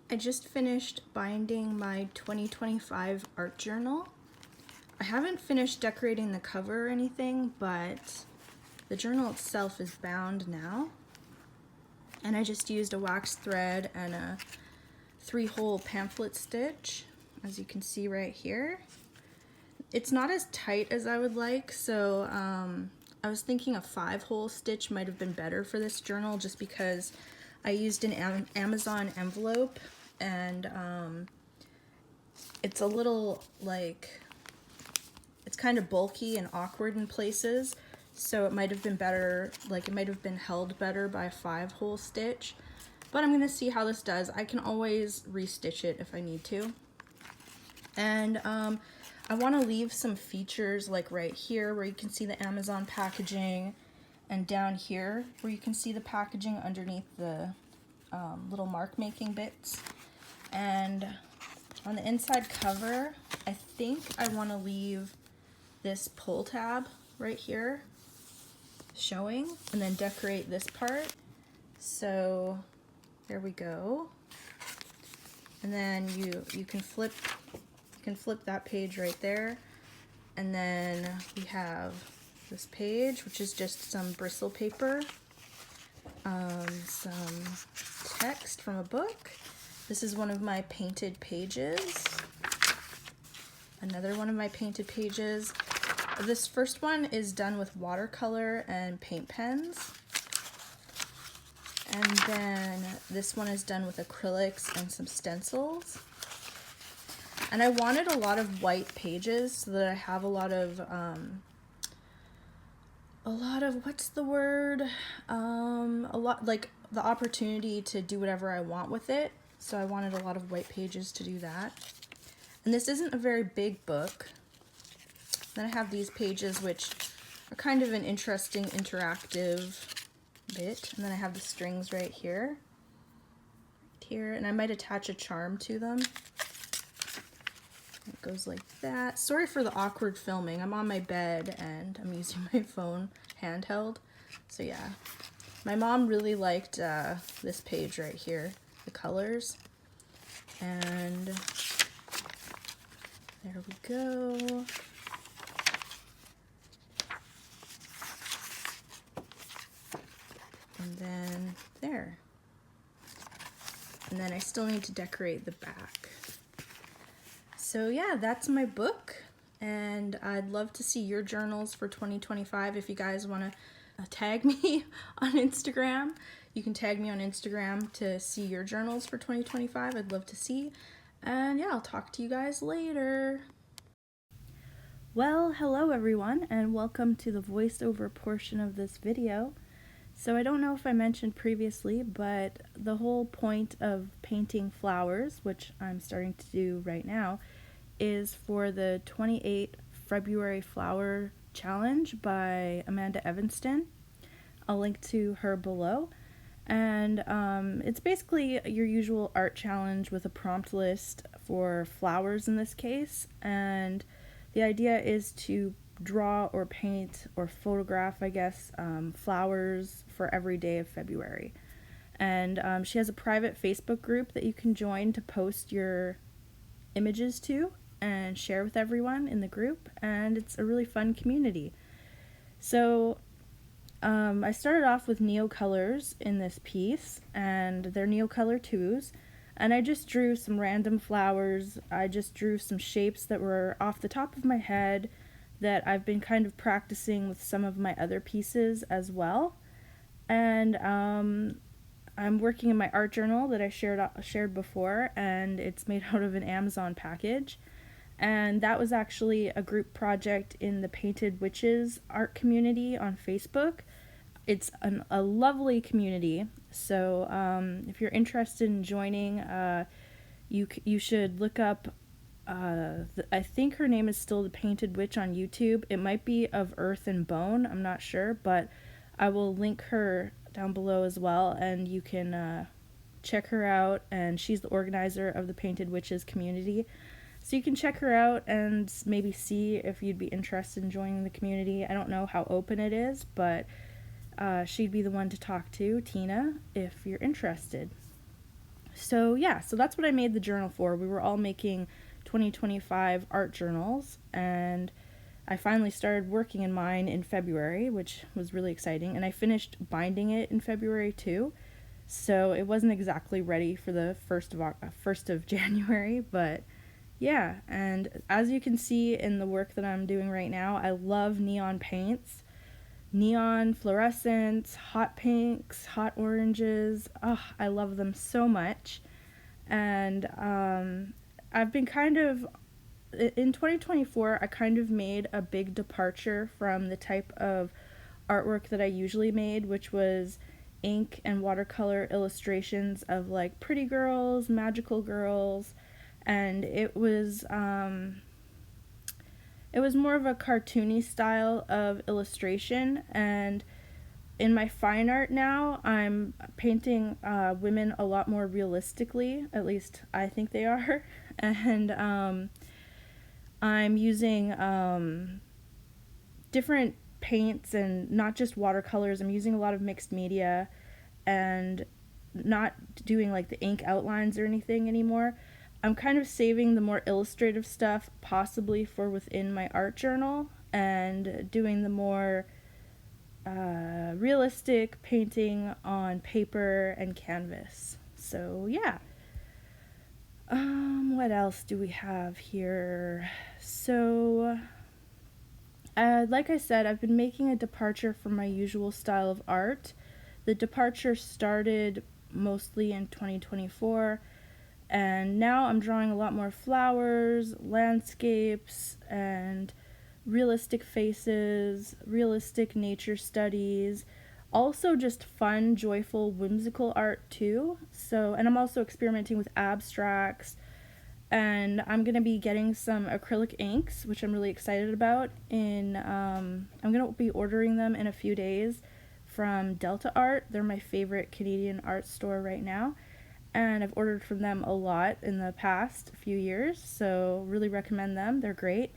I just finished binding my 2025 art journal. I haven't finished decorating the cover or anything, but the journal itself is bound now. And I just used a wax thread and a 3-hole pamphlet stitch, as you can see right here. It's not as tight as I would like, so I was thinking a 5-hole stitch might have been better for this journal, just because I used an Amazon envelope, and it's a little, like, it's kind of bulky and awkward in places, so it might have been better, like it might have been held better by a 5-hole stitch. But I'm gonna see how this does. I can always restitch it if I need to. And I want to leave some features, like right here where you can see the Amazon packaging, and down here where you can see the packaging underneath the little mark making bits. And on the inside cover, I think I want to leave this pull tab right here showing, and then decorate this part. So there we go. And then you can flip that page right there, and then we have this page, which is just some bristle paper, some text from a book. This is one of my painted pages. Another one of my painted pages. This first one is done with watercolor and paint pens. And then this one is done with acrylics and some stencils. And I wanted a lot of white pages so that I have a lot of what's the word? A lot, like the opportunity to do whatever I want with it. So I wanted a lot of white pages to do that. And this isn't a very big book. Then I have these pages, which are kind of an interesting interactive bit. And then I have the strings right here. And I might attach a charm to them. It goes like that. Sorry for the awkward filming. I'm on my bed and I'm using my phone handheld. So yeah, my mom really liked this page right here, the colors. And there we go. And then there. And then I still need to decorate the back. So yeah, that's my book, and I'd love to see your journals for 2025. If you guys want to tag me on Instagram, you can tag me on Instagram to see your journals for 2025. I'd love to see. And yeah, I'll talk to you guys later. Well, hello everyone, and welcome to the voiceover portion of this video. So I don't know if I mentioned previously, but the whole point of painting flowers, which I'm starting to do right now, is for the 28 February Flower Challenge by Amanda Evanston. I'll link to her below. And it's basically your usual art challenge with a prompt list for flowers in this case. And the idea is to draw or paint or photograph, I guess, flowers for every day of February. And she has a private Facebook group that you can join to post your images to and share with everyone in the group, and it's a really fun community. So I started off with Neocolors in this piece, and they're Neocolor 2s, and I just drew some random flowers. I just drew some shapes that were off the top of my head that I've been kind of practicing with some of my other pieces as well. And I'm working in my art journal that I shared before, and it's made out of an Amazon package. And that was actually a group project in the Painted Witches art community on Facebook. It's a lovely community, so if you're interested in joining, you should look up, I think her name is still The Painted Witch on YouTube. It might be Of Earth and Bone, I'm not sure, but I will link her down below as well, and you can check her out, and she's the organizer of the Painted Witches community. So you can check her out and maybe see if you'd be interested in joining the community. I don't know how open it is, but she'd be the one to talk to, Tina, if you're interested. So yeah, so that's what I made the journal for. We were all making 2025 art journals, and I finally started working in mine in February, which was really exciting, and I finished binding it in February too. So it wasn't exactly ready for the 1st of January, but yeah, and as you can see in the work that I'm doing right now, I love neon paints. Neon fluorescents, hot pinks, hot oranges. Oh, I love them so much. And I've been in 2024, I kind of made a big departure from the type of artwork that I usually made, which was ink and watercolor illustrations of like pretty girls, magical girls, and it was more of a cartoony style of illustration. And in my fine art now, I'm painting women a lot more realistically, at least I think they are. And I'm using different paints and not just watercolors. I'm using a lot of mixed media and not doing like the ink outlines or anything anymore. I'm kind of saving the more illustrative stuff possibly for within my art journal and doing the more realistic painting on paper and canvas. So yeah. What else do we have here? So, like I said, I've been making a departure from my usual style of art. The departure started mostly in 2024, and now I'm drawing a lot more flowers, landscapes, and realistic faces, realistic nature studies, also just fun, joyful, whimsical art too. So, and I'm also experimenting with abstracts, and I'm gonna be getting some acrylic inks, which I'm really excited about. I'm gonna be ordering them in a few days from Delta Art. They're my favorite Canadian art store right now, and I've ordered from them a lot in the past few years, so really recommend them. They're great.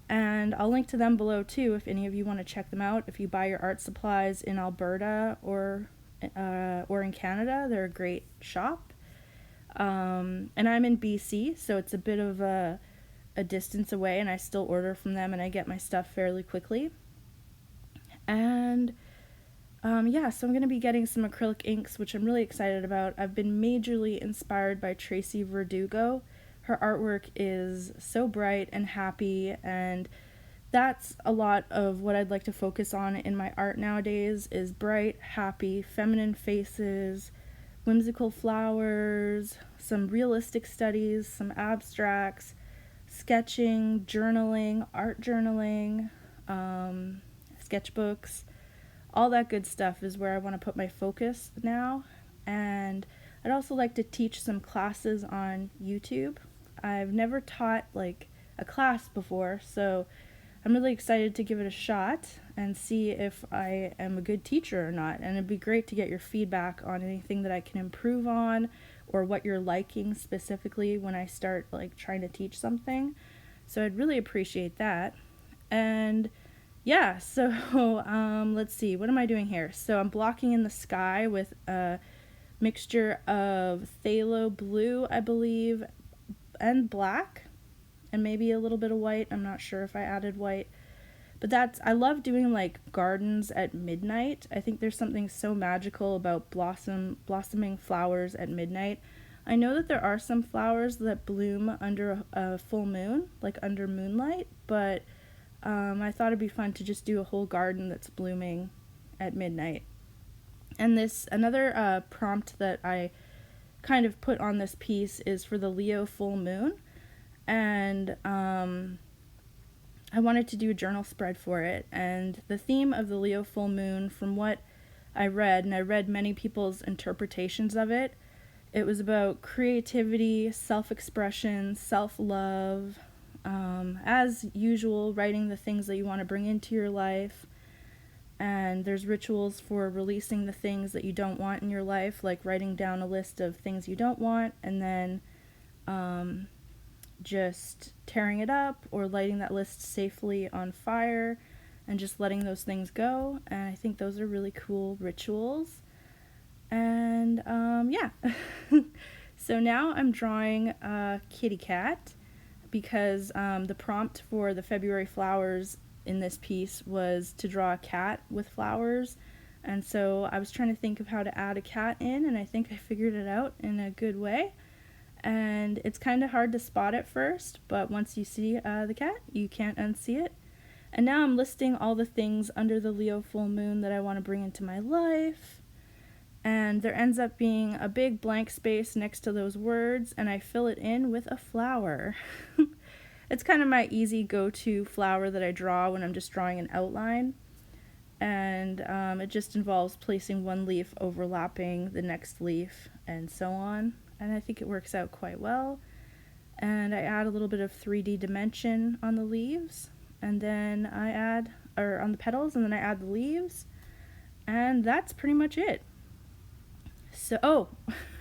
And I'll link to them below too if any of you want to check them out. If you buy your art supplies in Alberta or in Canada, they're a great shop. And I'm in BC, so it's a bit of a distance away, and I still order from them, and I get my stuff fairly quickly. And yeah, so I'm going to be getting some acrylic inks, which I'm really excited about. I've been majorly inspired by Tracy Verdugo. Her artwork is so bright and happy, and that's a lot of what I'd like to focus on in my art nowadays is bright, happy, feminine faces, whimsical flowers, some realistic studies, some abstracts, sketching, journaling, art journaling, sketchbooks. All that good stuff is where I want to put my focus now. And I'd also like to teach some classes on YouTube. I've never taught like a class before, so I'm really excited to give it a shot and see if I am a good teacher or not. And it'd be great to get your feedback on anything that I can improve on or what you're liking specifically when I start like trying to teach something. So I'd really appreciate that. And yeah, so let's see, what am I doing here? So I'm blocking in the sky with a mixture of phthalo blue, I believe, and black, and maybe a little bit of white. I'm not sure if I added white, but I love doing like gardens at midnight. I think there's something so magical about blossoming flowers at midnight. I know that there are some flowers that bloom under a full moon, like under moonlight, but I thought it'd be fun to just do a whole garden that's blooming at midnight. And another prompt that I kind of put on this piece is for the Leo full moon, and I wanted to do a journal spread for it. And the theme of the Leo full moon, from what I read, and I read many people's interpretations of it, it was about creativity, self-expression, self-love, as usual, writing the things that you want to bring into your life. And there's rituals for releasing the things that you don't want in your life, like writing down a list of things you don't want, and then just tearing it up or lighting that list safely on fire and just letting those things go. And I think those are really cool rituals. And yeah. So now I'm drawing a kitty cat because the prompt for the February flowers in this piece was to draw a cat with flowers. And so I was trying to think of how to add a cat in, and I think I figured it out in a good way. And it's kind of hard to spot at first, but once you see the cat, you can't unsee it. And now I'm listing all the things under the Leo full moon that I want to bring into my life. And there ends up being a big blank space next to those words, and I fill it in with a flower. It's kind of my easy go-to flower that I draw when I'm just drawing an outline. And it just involves placing one leaf overlapping the next leaf and so on. And I think it works out quite well. And I add a little bit of 3D dimension on the leaves, and then I add, or on the petals, and then I add the leaves, and that's pretty much it. So, oh,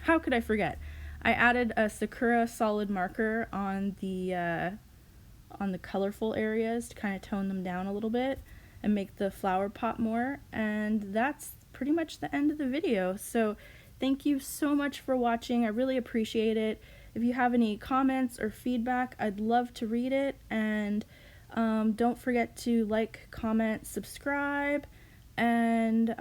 how could I forget? I added a Sakura solid marker on the colorful areas to kind of tone them down a little bit and make the flower pop more, and that's pretty much the end of the video. So thank you so much for watching. I really appreciate it. If you have any comments or feedback, I'd love to read it, and don't forget to like, comment, subscribe, and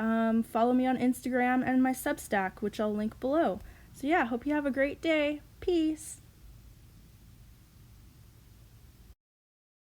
follow me on Instagram and my Substack, which I'll link below. So yeah, hope you have a great day. Peace!